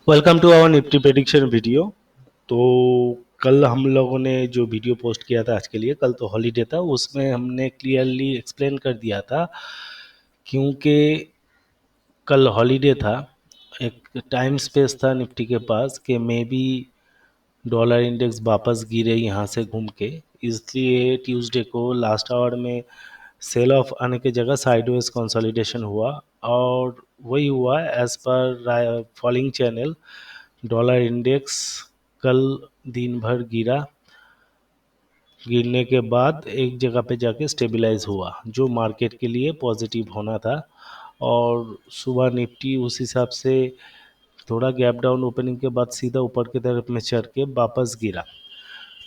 Welcome to our Nifty prediction video. तो कल हम लोगों ने जो वीडियो पोस्ट किया था आज के लिए, कल तो हॉलीडे था, उसमें हमने क्लियरली एक्सप्लेन कर दिया था। क्योंकि कल हॉलीडे था, एक टाइम स्पेस था निफ्टी के पास कि मे बी डॉलर इंडेक्स वापस गिरे यहाँ से घूम के। इसलिए ट्यूसडे को लास्ट आवर में सेल ऑफ आने की जगह साइडवेज कंसोलिडेशन हुआ, और वही हुआ as per falling channel. Dollar index कल दिन भर गिरा, गिरने के बाद एक जगह पे जाके स्टेबलाइज हुआ, जो मार्केट के लिए पॉजिटिव होना था। और सुबह निफ्टी उस हिसाब से थोड़ा गैप डाउन ओपनिंग के बाद सीधा ऊपर की तरफ में चढ़ के वापस गिरा।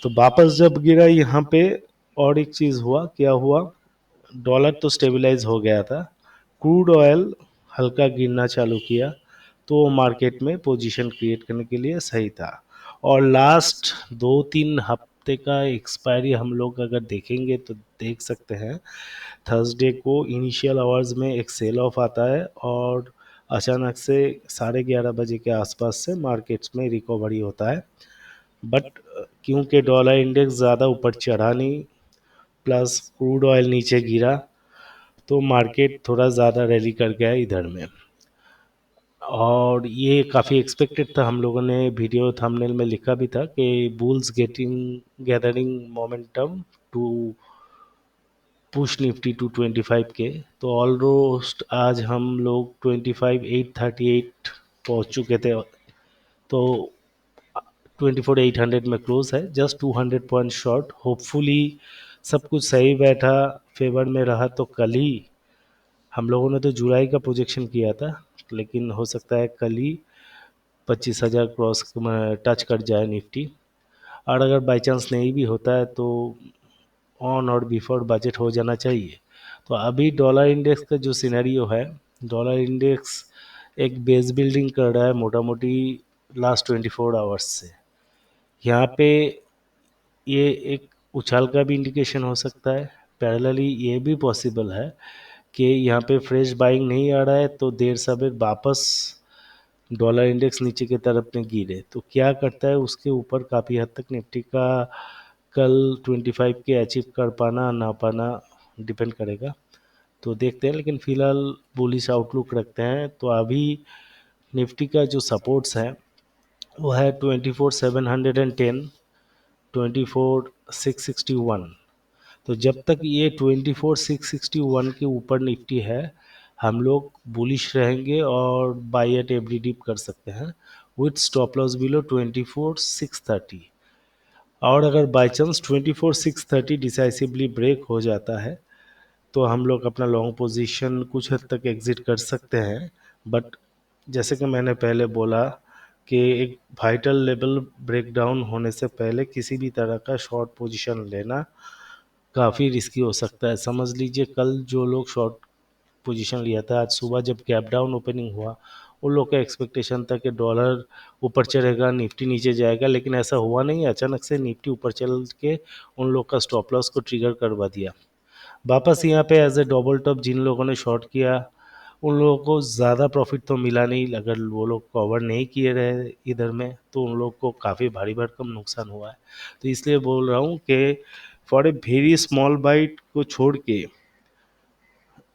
तो वापस जब गिरा यहाँ पे, और एक चीज़ हुआ, क्या हुआ, डॉलर तो स्टेबलाइज हो गया था, क्रूड ऑयल हल्का गिरना चालू किया, तो मार्केट में पोजीशन क्रिएट करने के लिए सही था। और लास्ट 2-3 हफ्ते का एक्सपायरी हम लोग अगर देखेंगे तो देख सकते हैं, थर्सडे को इनिशियल आवर्स में एक सेल ऑफ आता है, और अचानक से 11:30 बजे के आसपास से मार्केट्स में रिकवरी होता है। बट क्योंकि डॉलर इंडेक्स ज़्यादा ऊपर चढ़ा नहीं, प्लस क्रूड ऑयल नीचे गिरा, तो मार्केट थोड़ा ज़्यादा रैली कर गया इधर में। और ये काफ़ी एक्सपेक्टेड था, हम लोगों ने वीडियो थंबनेल में लिखा भी था कि bulls gathering momentum to push Nifty to 25 के। तो ऑलमोस्ट आज हम लोग 25,838 पहुंच चुके थे। तो 24,800 में क्लोज है, जस्ट 200 पॉइंट शॉर्ट। होपफुली सब कुछ सही बैठा, फेवर में रहा, तो कल ही हम लोगों ने तो जुलाई का प्रोजेक्शन किया था, लेकिन हो सकता है कल ही 25,000 क्रॉस टच कर जाए निफ्टी। और अगर बाई चांस नहीं भी होता है तो ऑन और बिफोर बजट हो जाना चाहिए। तो अभी डॉलर इंडेक्स का जो सिनेरियो है, डॉलर इंडेक्स एक बेस बिल्डिंग कर रहा है मोटा मोटी लास्ट 24 आवर्स से। यहाँ पे ये एक उछाल का भी इंडिकेशन हो सकता है। पैरेलली ये भी पॉसिबल है कि यहाँ पे फ्रेश बाइंग नहीं आ रहा है, तो देर सवेर वापस डॉलर इंडेक्स नीचे की तरफ में गिरे, तो क्या करता है उसके ऊपर काफ़ी हद तक निफ्टी का कल 25 के अचीव कर पाना ना पाना डिपेंड करेगा। तो देखते हैं, लेकिन फिलहाल बुलिश आउटलुक रखते हैं। तो अभी निफ्टी का जो सपोर्ट्स है वो है 24,710, 24,661। तो जब तक ये 24,661 के ऊपर निफ्टी है, हम लोग बुलिश रहेंगे और बाई एट एवरी डिप कर सकते हैं विथ स्टॉप लॉस बिलो 24,630। और अगर बाई चांस 24,630 डिसाइसिवली ब्रेक हो जाता है, तो हम लोग अपना लॉन्ग पोजीशन कुछ हद तक एग्जिट कर सकते हैं। बट जैसे कि मैंने पहले बोला कि एक वाइटल लेवल ब्रेकडाउन होने से पहले किसी भी तरह का शॉर्ट पोजीशन लेना काफ़ी रिस्की हो सकता है। समझ लीजिए कल जो लोग शॉर्ट पोजीशन लिया था, आज सुबह जब गैप डाउन ओपनिंग हुआ, उन लोग का एक्सपेक्टेशन था कि डॉलर ऊपर चढ़ेगा, निफ्टी नीचे जाएगा, लेकिन ऐसा हुआ नहीं। अचानक से निफ्टी ऊपर चल के उन लोग का स्टॉप लॉस को ट्रिगर करवा दिया। वापस यहाँ पे एज ए डबल टॉप जिन लोगों ने शॉर्ट किया, उन लोगों को ज़्यादा प्रॉफिट तो मिला नहीं। अगर वो लोग कवर नहीं किए रहे इधर में, तो उन लोग को काफ़ी भारी भरकम नुकसान हुआ है। तो इसलिए बोल रहा हूँ कि for a very small bite को छोड़ के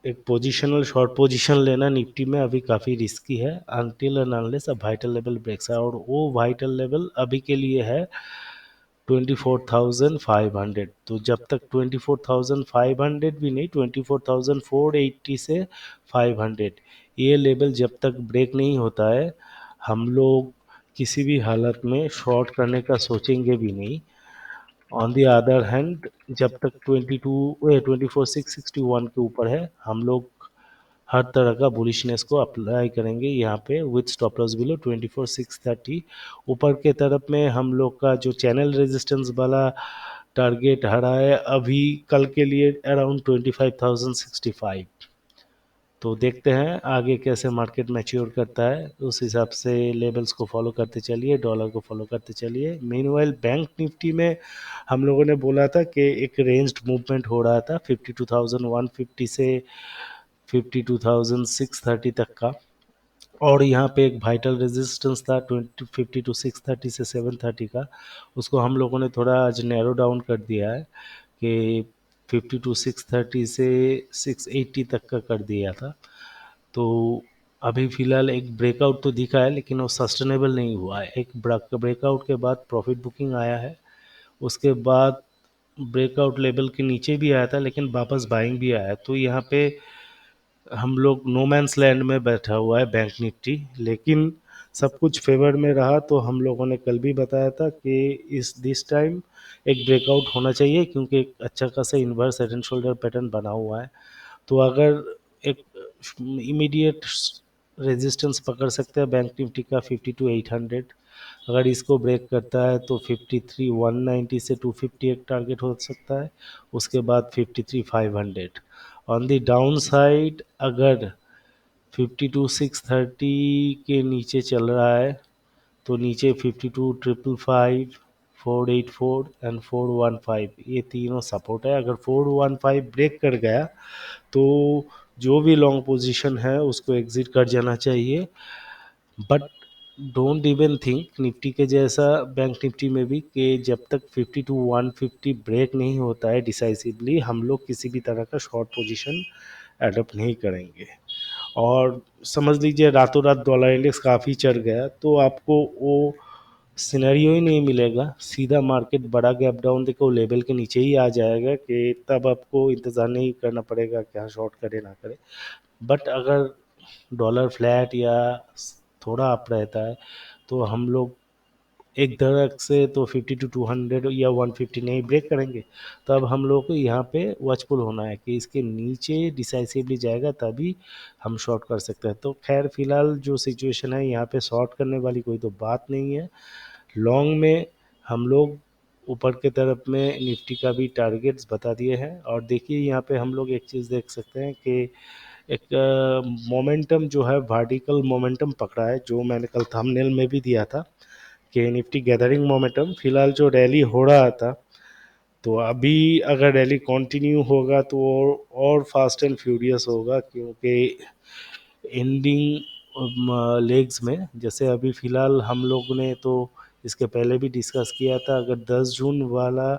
एक पोजिशनल शॉर्ट पोजीशन लेना निफ्टी में अभी काफ़ी रिस्की है, until and unless a vital level breaks है। और वो वाइटल लेवल अभी के लिए है 24,500। तो जब तक 24,500 भी नहीं, 24,480 से 500, ये लेवल जब तक ब्रेक नहीं होता है, हम लोग किसी भी हालत में शॉर्ट करने का सोचेंगे भी नहीं। ऑन द अदर हैंड, जब तक 24,661 के ऊपर है, हम लोग हर तरह का बुलिशनेस को अप्लाई करेंगे यहाँ पे विथ स्टॉप लॉस बिलो 24,630। ऊपर के तरफ में हम लोग का जो चैनल रेजिस्टेंस वाला टारगेट हरा है अभी कल के लिए अराउंड 25,065। तो देखते हैं आगे कैसे मार्केट मैच्योर करता है, उस हिसाब से लेवल्स को फॉलो करते चलिए, डॉलर को फॉलो करते चलिए। मीनवाइल बैंक निफ्टी में हम लोगों ने बोला था कि एक रेंज्ड मूवमेंट हो रहा था 52,150 से 52,630 तक का। और यहाँ पे एक वाइटल रेजिस्टेंस था 2050 to 630 से 730 का, उसको हम लोगों ने थोड़ा आज नैरो डाउन कर दिया है कि 50 to 630 से 680 तक का कर दिया था। तो अभी फ़िलहाल एक ब्रेकआउट तो दिखा है, लेकिन वो सस्टेनेबल नहीं हुआ है। एक ब्रेकआउट के बाद प्रॉफिट बुकिंग आया है, उसके बाद ब्रेकआउट लेवल के नीचे भी आया था, लेकिन वापस बाइंग भी आया है। तो यहाँ पे हम लोग नो मैंस लैंड में बैठा हुआ है बैंक निफ्टी। लेकिन सब कुछ फेवर में रहा, तो हम लोगों ने कल भी बताया था कि इस दिस टाइम एक ब्रेकआउट होना चाहिए, क्योंकि एक अच्छा खासा inverse head and shoulder pattern बना हुआ है। तो अगर एक इमीडिएट रेजिस्टेंस पकड़ सकते हैं बैंक निफ्टी का 50 to 800, अगर इसको ब्रेक करता है तो 53 190 से 250 एक टारगेट हो सकता है, उसके बाद 53 500। ऑन द डाउन साइड अगर 52 630 के नीचे चल रहा है, तो नीचे 52 555, 484 एंड 415, ये तीनों सपोर्ट है। अगर 415 ब्रेक कर गया तो जो भी लॉन्ग पोजीशन है उसको एग्जिट कर जाना चाहिए। But don't even think Nifty के जैसा बैंक निफ्टी में भी कि जब तक 50 to 150 ब्रेक नहीं होता है डिसाइसिवली, हम लोग किसी भी तरह का शॉर्ट पोजीशन एडप्ट नहीं करेंगे। और समझ लीजिए रातों रात डॉलर इंडेक्स काफ़ी चढ़ गया तो आपको वो सिनेरियो ही नहीं मिलेगा, सीधा मार्केट बड़ा गैप डाउन देखो लेवल के नीचे ही आ जाएगा, कि तब आपको इंतज़ार नहीं करना पड़ेगा क्या शॉर्ट करे ना करे। बट अगर डॉलर फ्लैट या थोड़ा अप रहता है, तो हम लोग एक धड़क से तो 50 to 200 या 150 नहीं ब्रेक करेंगे। तो अब हम लोग को यहाँ पे वॉचफुल होना है कि इसके नीचे डिसाइसिवली जाएगा, तभी हम शॉर्ट कर सकते हैं। तो खैर फिलहाल जो सिचुएशन है यहाँ पे शॉर्ट करने वाली कोई तो बात नहीं है। लॉन्ग में हम लोग ऊपर के तरफ में निफ्टी का भी टारगेट्स बता दिए हैं। और देखिए यहाँ पे हम लोग एक चीज़ देख सकते हैं कि एक मोमेंटम जो है वर्टिकल मोमेंटम पकड़ा है, जो मैंने कल थंबनेल में भी दिया था कि निफ्टी गैदरिंग मोमेंटम। फिलहाल जो रैली हो रहा था, तो अभी अगर रैली कंटिन्यू होगा तो और फास्ट एंड फ्यूरियस होगा, क्योंकि एंडिंग लेग्स में जैसे अभी फ़िलहाल हम लोग ने तो इसके पहले भी डिस्कस किया था, अगर 10 जून वाला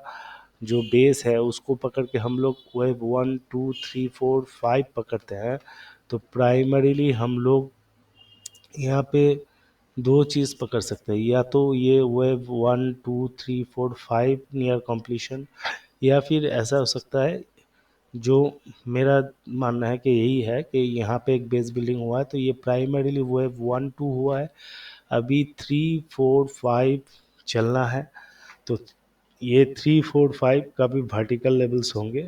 जो बेस है उसको पकड़ के हम लोग वेव 1 2 3 4 5 पकड़ते हैं, तो प्राइमरीली हम लोग यहाँ पे दो चीज़ पकड़ सकते हैं, या तो ये वेव 1 2 3 4 5 नियर कंप्लीशन, या फिर ऐसा हो सकता है, जो मेरा मानना है कि यही है कि यहाँ पे एक बेस बिल्डिंग हुआ है, तो ये प्राइमरीली वेव 1 2 हुआ है, अभी 3 4 5 चलना है। तो ये 3 4 5 का भी वर्टिकल लेवल्स होंगे,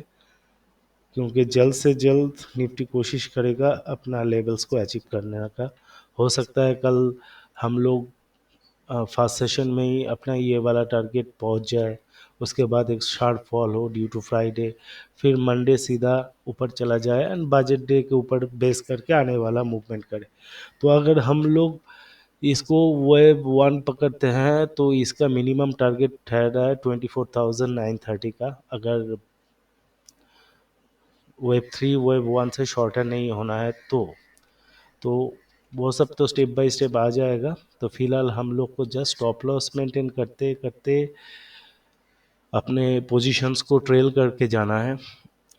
क्योंकि जल्द से जल्द निफ्टी कोशिश करेगा अपना लेवल्स को अचीव करने का। हो सकता है कल हम लोग फर्स्ट सेशन में ही अपना ये वाला टारगेट पहुंच जाए, उसके बाद एक शार्प फॉल हो ड्यू टू फ्राइडे, फिर मंडे सीधा ऊपर चला जाए एंड बजट डे के ऊपर बेस करके आने वाला मूवमेंट करे। तो अगर हम लोग इसको वेव 1 पकड़ते हैं तो इसका मिनिमम टारगेट ठहरा है 24,930 का। अगर वेब 3 वेब 1 से शॉर्टर नहीं होना है तो वो सब तो स्टेप बाय स्टेप आ जाएगा। तो फिलहाल हम लोग को जस्ट स्टॉप लॉस मेंटेन करते करते अपने पोजीशंस को ट्रेल करके जाना है,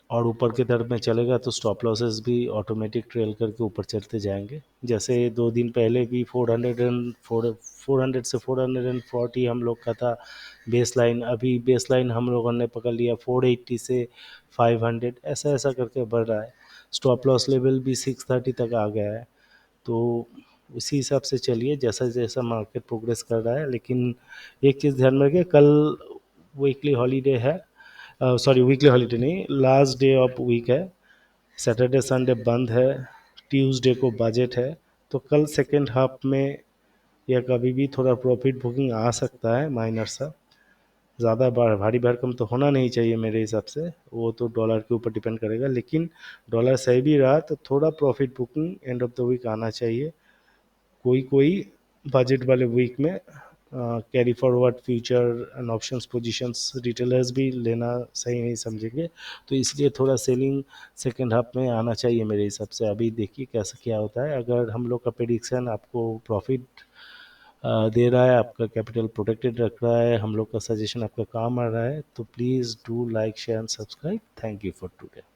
और ऊपर की तरफ में चलेगा तो स्टॉप लॉसेस भी ऑटोमेटिक ट्रेल करके ऊपर चलते जाएंगे। जैसे 2 दिन पहले भी 400 से 440 हम लोग का था बेस लाइन, अभी बेस लाइन हम लोगों ने पकड़ लिया 480 से 500, ऐसा ऐसा करके बढ़ रहा है। स्टॉप लॉस लेवल भी 630 तक आ गया है। तो उसी हिसाब से चलिए जैसा जैसा मार्केट प्रोग्रेस कर रहा है। लेकिन एक चीज़ ध्यान में रखिए, कल वीकली हॉलीडे है, सॉरी वीकली हॉलीडे नहीं, लास्ट डे ऑफ वीक है, सैटरडे संडे बंद है, ट्यूसडे को बजट है। तो कल सेकेंड हाफ में या कभी भी थोड़ा प्रॉफिट बुकिंग आ सकता है माइनर सा, ज़्यादा भारी भरकम तो होना नहीं चाहिए मेरे हिसाब से, वो तो डॉलर के ऊपर डिपेंड करेगा। लेकिन डॉलर सही भी रहा तो थोड़ा profit booking end of the week आना चाहिए, कोई कोई बजट वाले वीक में carry forward future and options positions retailers भी लेना सही नहीं समझेंगे। तो इसलिए थोड़ा सेलिंग सेकेंड हाफ में आना चाहिए मेरे हिसाब से। अभी देखिए कैसा क्या होता है। अगर हम लोग का प्रेडिक्शन आपको प्रॉफिट दे रहा है, आपका कैपिटल प्रोटेक्टेड रख रहा है, हम लोग का सजेशन आपका काम आ रहा है, तो please do like share and subscribe. Thank you for today.